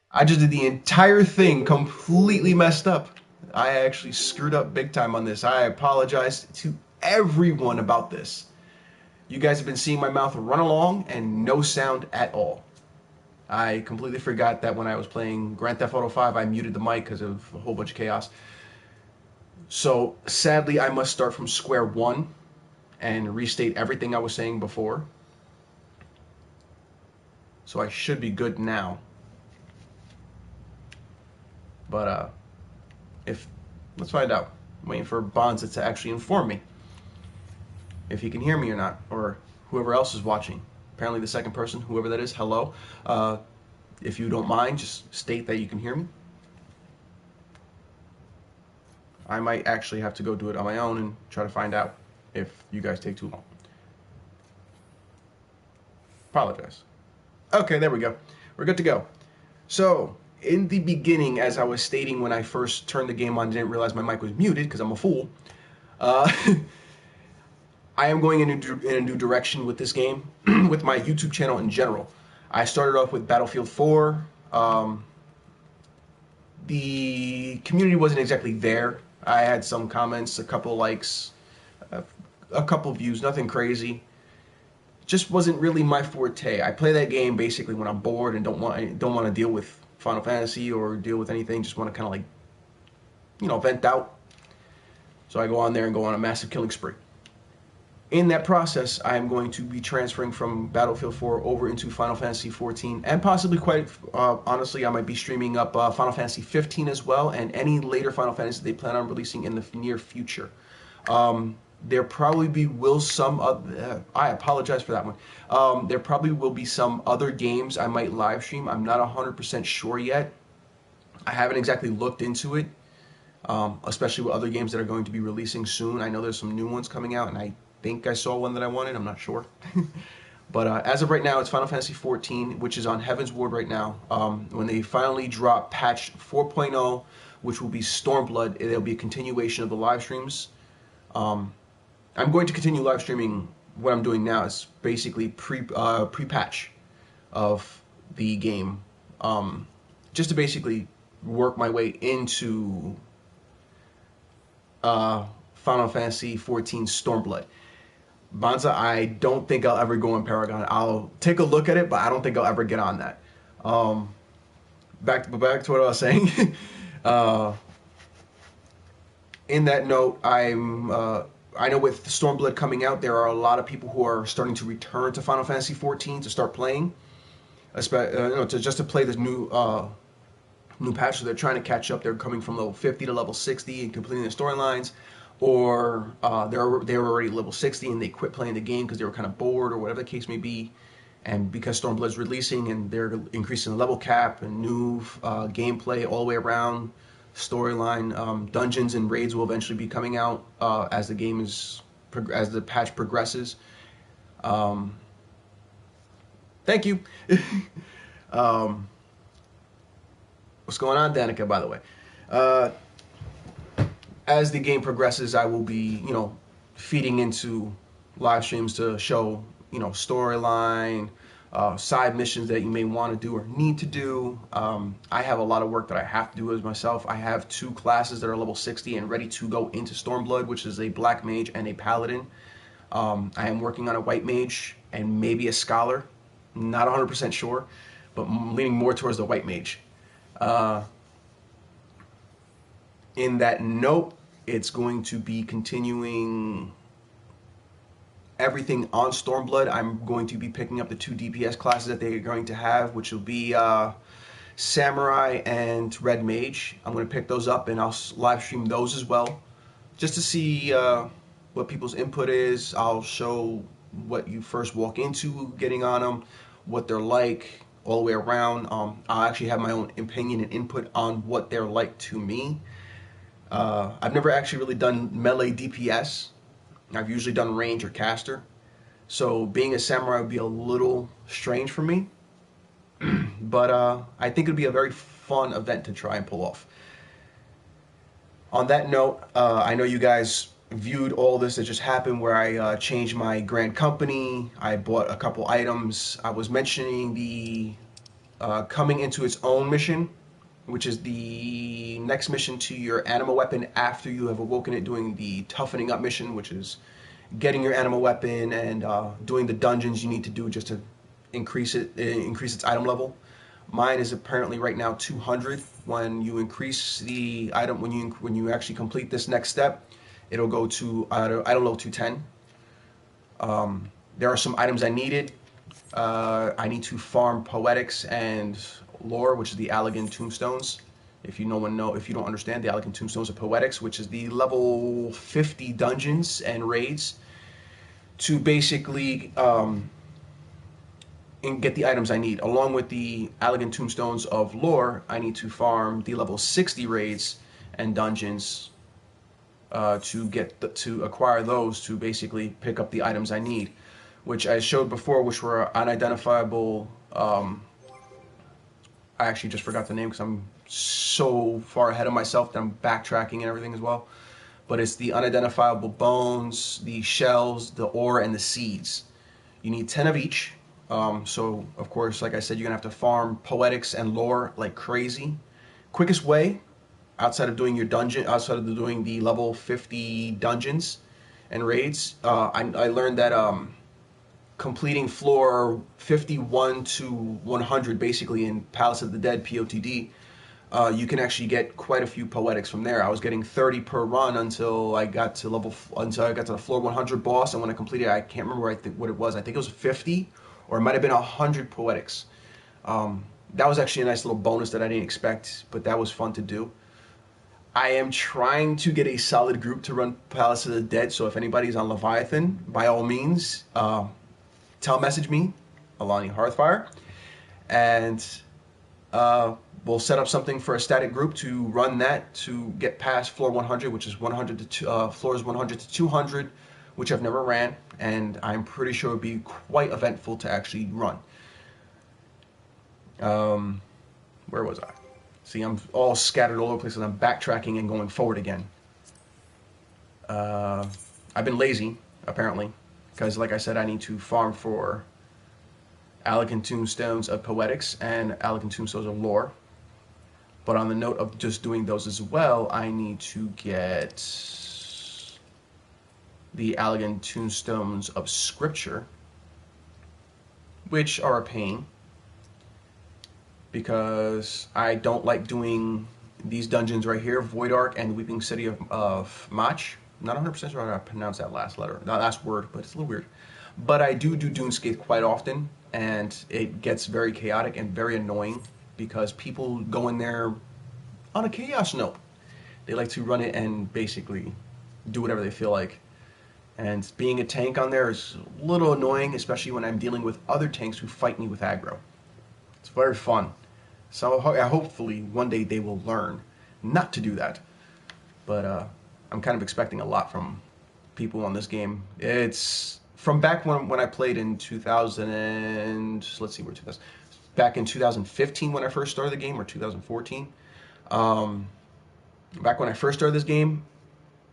I just did the entire thing completely messed up. I actually screwed up big time on this. I apologize to everyone about this. You guys have been seeing my mouth run along and no sound at all. I completely forgot that when I was playing Grand Theft Auto 5, I muted the mic because of a whole bunch of chaos. So sadly, I must start from square one and restate everything I was saying before. So I should be good now. But if let's find out. I'm waiting for Bonza to actually inform me if he can hear me or not, or whoever else is watching. Apparently, the second person, whoever that is, hello. If you don't mind, just state that you can hear me. I might actually have to go do it on my own and try to find out if you guys take too long. Apologize. Okay, there we go. We're good to go. So, in the beginning, as I was stating when I first turned the game on, didn't realize my mic was muted because I'm a fool. Uh, I am going in a new direction with this game, with my YouTube channel in general. I started off with Battlefield 4. The community wasn't exactly there. I had some comments, a couple likes, a couple views, nothing crazy. Just wasn't really my forte. I play that game basically when I'm bored and don't want to deal with Final Fantasy or deal with anything. Just want to kind of like, vent out. So I go on there and go on a massive killing spree. In that process, I am going to be transferring from Battlefield 4 over into Final Fantasy 14, and possibly, quite honestly, I might be streaming up Final Fantasy 15 as well, and any later Final Fantasy they plan on releasing in the near future. There probably will some. I apologize for that one. There probably will be some other games I might live stream. I'm not 100% sure yet. I haven't exactly looked into it, especially with other games that are going to be releasing soon. I know there's some new ones coming out, and I think I saw one that I wanted. I'm not sure. But as of right now, it's Final Fantasy 14, which is on Heaven's Ward right now. When they finally drop patch 4.0, which will be Stormblood. It'll be a continuation of the live streams. I'm going to continue live streaming. What I'm doing now is basically pre-patch of the game, just to basically work my way into Final Fantasy XIV Stormblood. Banza, I don't think I'll ever go on Paragon. I'll take a look at it, but I don't think I'll ever get on that. Back to what I was saying. In that note, I know with Stormblood coming out, there are a lot of people who are starting to return to Final Fantasy XIV to start playing, just to play this new patch. So they're trying to catch up. They're coming from level 50 to level 60 and completing the storylines, or they were already level 60 and they quit playing the game because they were kind of bored or whatever the case may be. And because Stormblood's releasing and they're increasing the level cap and new gameplay all the way around, storyline, dungeons and raids will eventually be coming out as the patch progresses. Thank you. What's going on, Danica, by the way? As the game progresses, I will be, feeding into live streams to show, storyline, side missions that you may want to do or need to do. I have a lot of work that I have to do as myself. I have 2 classes that are level 60 and ready to go into Stormblood, which is a Black Mage and a Paladin. I am working on a White Mage and maybe a Scholar. Not 100% sure, but I'm leaning more towards the White Mage. In that note, it's going to be continuing everything on Stormblood. I'm going to be picking up the 2 DPS classes that they are going to have, which will be Samurai and Red Mage. I'm going to pick those up and I'll live stream those as well, just to see what people's input is. I'll show what you first walk into getting on them, what they're like all the way around. I'll actually have my own opinion and input on what they're like to me. I've never actually really done melee DPS. I've usually done range or caster. So being a samurai would be a little strange for me. But I think it would be a very fun event to try and pull off. On that note, I know you guys viewed all this that just happened where I changed my grand company. I bought a couple items. I was mentioning the coming into its own mission, which is the next mission to your animal weapon after you have awoken it, doing the toughening up mission, which is getting your animal weapon and doing the dungeons you need to do just to increase its item level. Mine is apparently right now 200. When you increase the item, when you actually complete this next step, it'll go to item level 210. There are some items I needed. I need to farm Poetics and Lore, which is the Allegan Tombstones. If you don't understand, the Allegan Tombstones are Poetics, which is the level 50 dungeons and raids to basically get the items I need. Along with the Allegan Tombstones of Lore, I need to farm the level 60 raids and dungeons to acquire those to basically pick up the items I need, which I showed before, which were unidentifiable. I actually just forgot the name because I'm so far ahead of myself that I'm backtracking and everything as well. But it's the unidentifiable bones, the shells, the ore, and the seeds. You need 10 of each. So, of course, like I said, you're going to have to farm Poetics and Lore like crazy. Quickest way, outside of doing doing the level 50 dungeons and raids, I learned that completing floor 51 to 100, basically in Palace of the Dead, POTD, you can actually get quite a few Poetics from there. I was getting 30 per run until I got to the floor 100 boss, and when I completed, I can't remember what it was. I think it was 50, or it might have been 100 Poetics. That was actually a nice little bonus that I didn't expect, but that was fun to do. I am trying to get a solid group to run Palace of the Dead, so if anybody's on Leviathan, by all means, message me, Alani Hearthfire, and we'll set up something for a static group to run that to get past floor 100, which is floors 100 to 200, which I've never ran, and I'm pretty sure it would be quite eventful to actually run. Where was I? See, I'm all scattered all over the place, and I'm backtracking and going forward again. Uh, I've been lazy, apparently, because, like I said, I need to farm for Elegant Tombstones of Poetics and Elegant Tombstones of Lore. But on the note of just doing those as well, I need to get the Elegant Tombstones of Scripture, which are a pain because I don't like doing these dungeons right here, Void Ark and Weeping City of Mach. I'm not 100% sure how to pronounce that last letter, that last word, but it's a little weird. But I do Dunescape quite often, and it gets very chaotic and very annoying because people go in there on a chaos note. They like to run it and basically do whatever they feel like. And being a tank on there is a little annoying, especially when I'm dealing with other tanks who fight me with aggro. It's very fun. So hopefully one day they will learn not to do that. But I'm kind of expecting a lot from people on this game. It's from back when I played in 2000 and let's see where 2000 back in 2015 when I first started the game, or 2014. Back when I first started this game,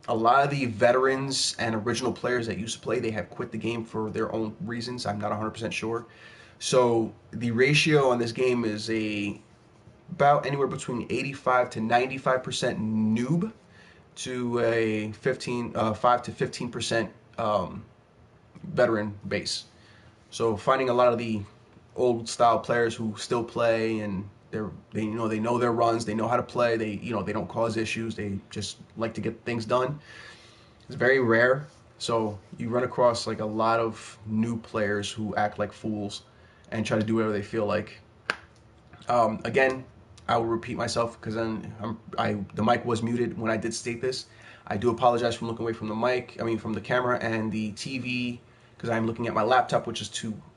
a lot of the veterans and original players that used to play, they have quit the game for their own reasons. I'm not 100% sure. So the ratio on this game is about anywhere between 85 to 95% noob to a 5 to 15% veteran base. So finding a lot of the old style players who still play and they know their runs, they know how to play, they don't cause issues, they just like to get things done. It's very rare. So you run across like a lot of new players who act like fools and try to do whatever they feel like. Again, I will repeat myself because the mic was muted when I did state this. I do apologize for looking away from from the camera and the TV, because I'm looking at my laptop, which is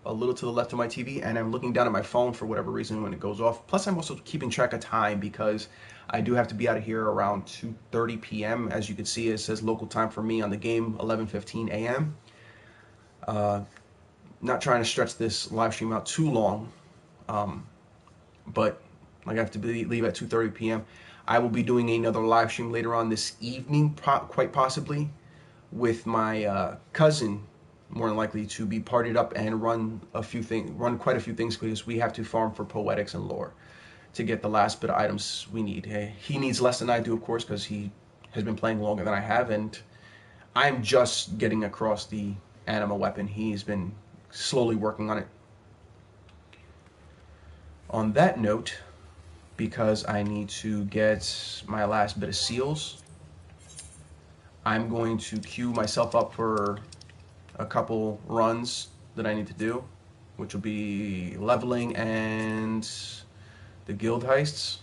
a little to the left of my TV, and I'm looking down at my phone for whatever reason when it goes off. Plus, I'm also keeping track of time because I do have to be out of here around 2:30 p.m. As you can see, it says local time for me on the game, 11:15 a.m. Not trying to stretch this live stream out too long, but like I have to leave at 2:30 p.m. I will be doing another live stream later on this evening, quite possibly, with my cousin, more than likely to be partied up and run quite a few things, because we have to farm for Poetics and Lore to get the last bit of items we need. He needs less than I do, of course, because he has been playing longer than I have, and I'm just getting across the anima weapon. He's been slowly working on it. On that note, because I need to get my last bit of seals, I'm going to queue myself up for a couple runs that I need to do, which will be leveling and the guild heists.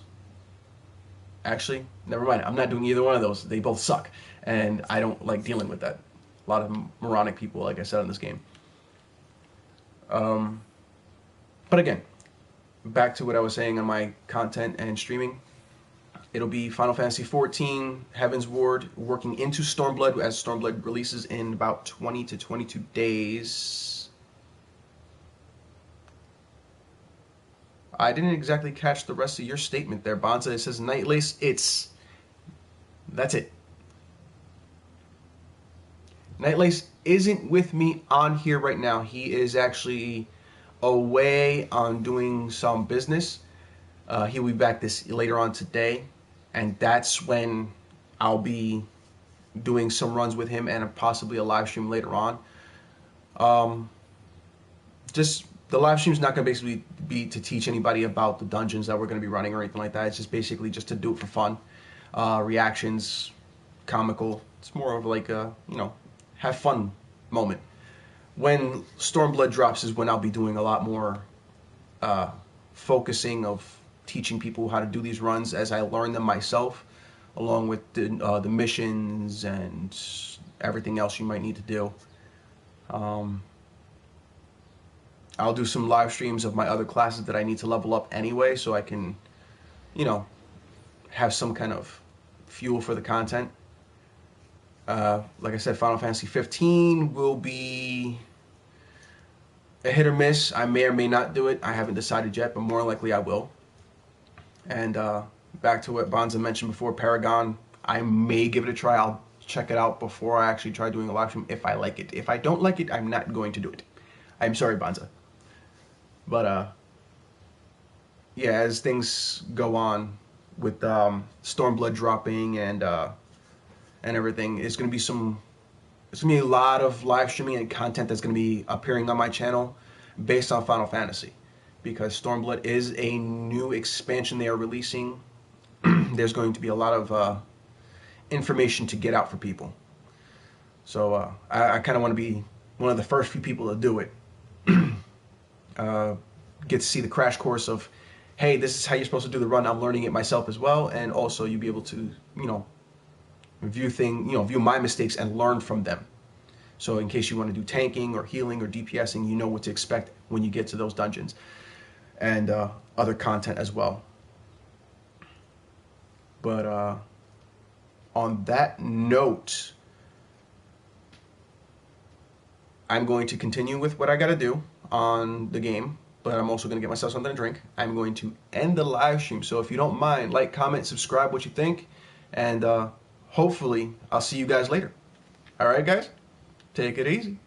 Actually, never mind. I'm not doing either one of those. They both suck, and I don't like dealing with that. A lot of moronic people, like I said, in this game. But again, back to what I was saying on my content and streaming. It'll be Final Fantasy XIV, Heaven's Ward, working into Stormblood, as Stormblood releases in about 20 to 22 days. I didn't exactly catch the rest of your statement there, Bonza. It says Nightlace. That's it. Nightlace isn't with me on here right now. He is actually away on doing some business. He'll be back later on today, and that's when I'll be doing some runs with him and possibly a live stream later on. Just the live stream's not going to basically be to teach anybody about the dungeons that we're going to be running or anything like that. It's just basically just to do it for fun. Reactions, comical. It's more of like a, have fun moment. When Stormblood drops is when I'll be doing a lot more focusing of teaching people how to do these runs as I learn them myself, along with the missions and everything else you might need to do. I'll do some live streams of my other classes that I need to level up anyway, so I can, have some kind of fuel for the content. Like I said, Final Fantasy 15 will be a hit or miss. I may or may not do it. I haven't decided yet, but more likely I will. And back to what Bonza mentioned before, Paragon. I may give it a try. I'll check it out before I actually try doing a live stream if I like it. If I don't like it, I'm not going to do it. I'm sorry, Bonza. But yeah, as things go on with Stormblood dropping and everything, it's gonna be a lot of live streaming and content that's gonna be appearing on my channel based on Final Fantasy, because Stormblood is a new expansion they are releasing. There's going to be a lot of information to get out for people. So I kind of want to be one of the first few people to do it. Get to see the crash course of, hey, this is how you're supposed to do the run. I'm learning it myself as well, and also you'll be able to, view my mistakes and learn from them. So in case you want to do tanking or healing or DPSing, you know what to expect when you get to those dungeons, and other content as well. But on that note, I'm going to continue with what I got to do on the game, but I'm also going to get myself something to drink. I'm going to end the live stream. So if you don't mind, like, comment, subscribe what you think, and hopefully I'll see you guys later. All right, guys? Take it easy.